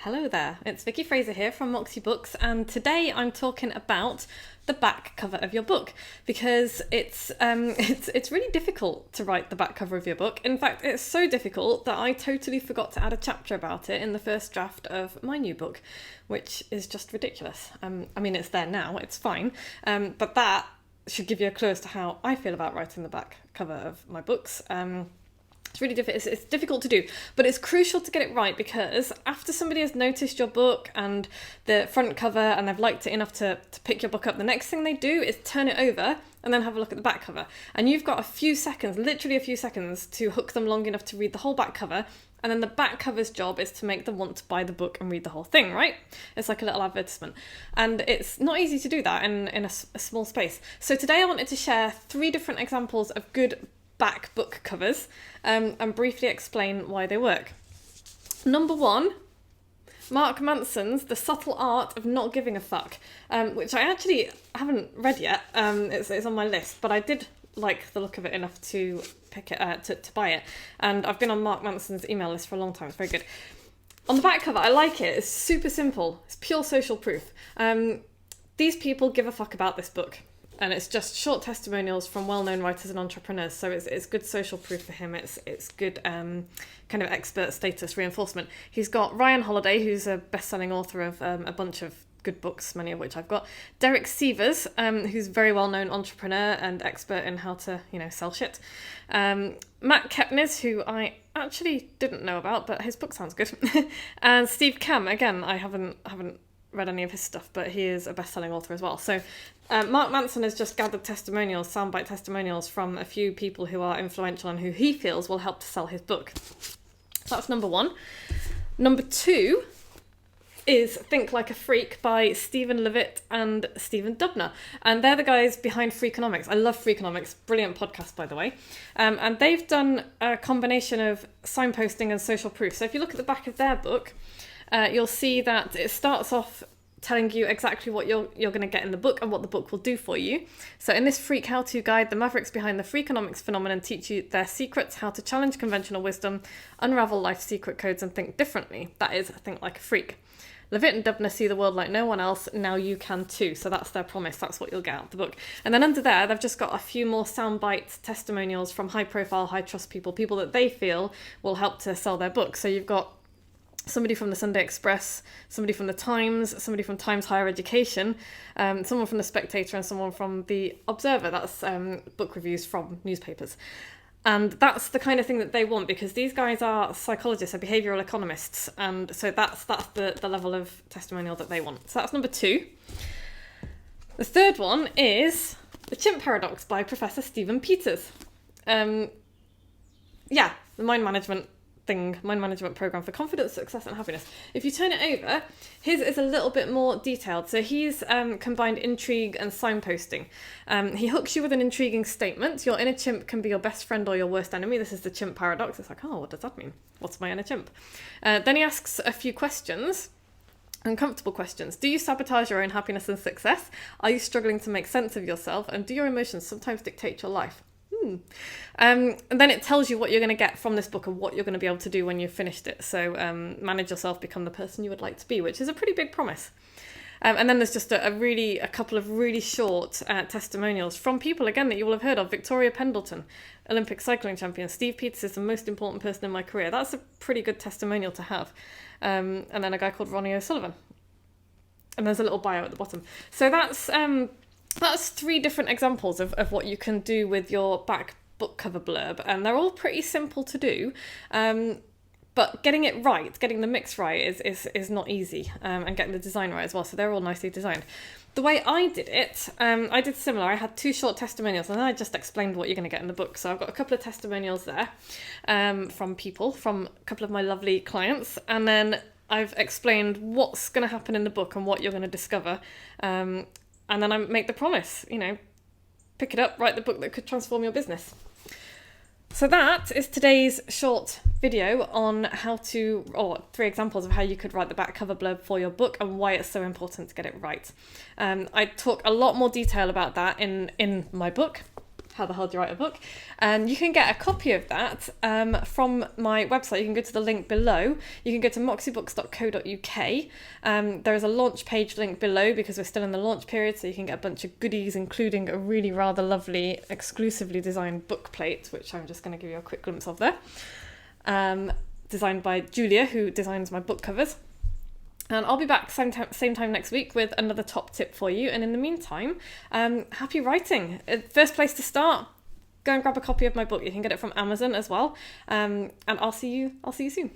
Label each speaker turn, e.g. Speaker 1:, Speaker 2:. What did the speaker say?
Speaker 1: Hello there, it's Vicky Fraser here from Moxie Books, and today I'm talking about the back cover of your book because it's really difficult to write the back cover of your book. In fact, it's so difficult that I totally forgot to add a chapter about it in the first draft of my new book, which is just ridiculous. I mean, it's there now, it's fine, but that should give you a clue as to how I feel about writing the back cover of my books. It's really difficult. It's difficult to do, but it's crucial to get it right because after somebody has noticed your book and the front cover and they've liked it enough to pick your book up, the next thing they do is turn it over and then have a look at the back cover. And you've got a few seconds, literally a few seconds, to hook them long enough to read the whole back cover. And then the back cover's job is to make them want to buy the book and read the whole thing, right? It's like a little advertisement. And it's not easy to do that in a small space. So today I wanted to share 3 different examples of good back book covers and briefly explain why they work. Number 1, Mark Manson's The Subtle Art of Not Giving a Fuck, which I actually haven't read yet. It's on my list, but I did like the look of it enough to pick it to buy it, and I've been on Mark Manson's email list for a long time. It's very good. On the back cover, I like it. It's super simple. It's pure social proof. These people give a fuck about this book. And it's just short testimonials from well-known writers and entrepreneurs. So it's good social proof for him. It's good kind of expert status reinforcement. He's got Ryan Holiday, who's a best-selling author of a bunch of good books, many of which I've got. Derek Sievers, who's a very well-known entrepreneur and expert in how to, sell shit. Matt Kepnes, who I actually didn't know about, but his book sounds good. And Steve Cam, again, I haven't read any of his stuff, but he is a best-selling author as well. So Mark Manson has just gathered testimonials, soundbite testimonials from a few people who are influential and who he feels will help to sell his book. So that's number 1. Number 2 is Think Like a Freak by Stephen Levitt and Stephen Dubner. And they're the guys behind Freakonomics. I love Freakonomics. Brilliant podcast, by the way. And they've done a combination of signposting and social proof. So if you look at the back of their book, you'll see that it starts off telling you exactly what you're going to get in the book and what the book will do for you. So in this freak how-to guide, the mavericks behind the Freakonomics phenomenon teach you their secrets, how to challenge conventional wisdom, unravel life's secret codes and think differently. That is, think like a freak. Levitt and Dubner see the world like no one else. Now you can too. So that's their promise. That's what you'll get out of the book. And then under there, they've just got a few more soundbite testimonials from high-profile, high-trust people that they feel will help to sell their book. So you've got somebody from the Sunday Express, somebody from the Times, somebody from Times Higher Education, someone from the Spectator and someone from the Observer. That's book reviews from newspapers. And that's the kind of thing that they want because these guys are psychologists, they're behavioural economists. And so that's the level of testimonial that they want. So that's number 2. The third one is The Chimp Paradox by Professor Stephen Peters. The mind management program for confidence, success and happiness. If you turn it over, his is a little bit more detailed. So he's combined intrigue and signposting. He hooks you with an intriguing statement. Your inner chimp can be your best friend or your worst enemy. This is the Chimp Paradox. It's like, oh, what does that mean? What's my inner chimp? Then he asks a few questions. Uncomfortable questions. Do you sabotage your own happiness and success? Are you struggling to make sense of yourself? And do your emotions sometimes dictate your life? And then it tells you what you're going to get from this book and what you're going to be able to do when you've finished it. So manage yourself, become the person you would like to be, which is a pretty big promise. And then there's just a couple of really short testimonials from people, again, that you will have heard of. Victoria Pendleton, Olympic cycling champion. Steve Peters is the most important person in my career. That's a pretty good testimonial to have. And then a guy called Ronnie O'Sullivan. And there's a little bio at the bottom. So that's 3 different examples of what you can do with your back book cover blurb, and they're all pretty simple to do, but getting it right, getting the mix right is not easy, and getting the design right as well, so they're all nicely designed. The way I did it, I did similar. I had 2 short testimonials and then I just explained what you're going to get in the book. So I've got a couple of testimonials there from people, from a couple of my lovely clients, and then I've explained what's going to happen in the book and what you're going to discover. And then I make the promise, pick it up, write the book that could transform your business. So that is today's short video on or 3 examples of how you could write the back cover blurb for your book and why it's so important to get it right. I talk a lot more detail about that in my book, How the Hell Do You Write a Book? And you can get a copy of that from my website. You can go to the link below. You can go to moxiebooks.co.uk. There is a launch page link below because we're still in the launch period, so you can get a bunch of goodies, including a really rather lovely, exclusively designed book plate, which I'm just going to give you a quick glimpse of there. Designed by Julia, who designs my book covers. And I'll be back same time next week with another top tip for you. And in the meantime, happy writing. First place to start, go and grab a copy of my book. You can get it from Amazon as well. And I'll see you soon.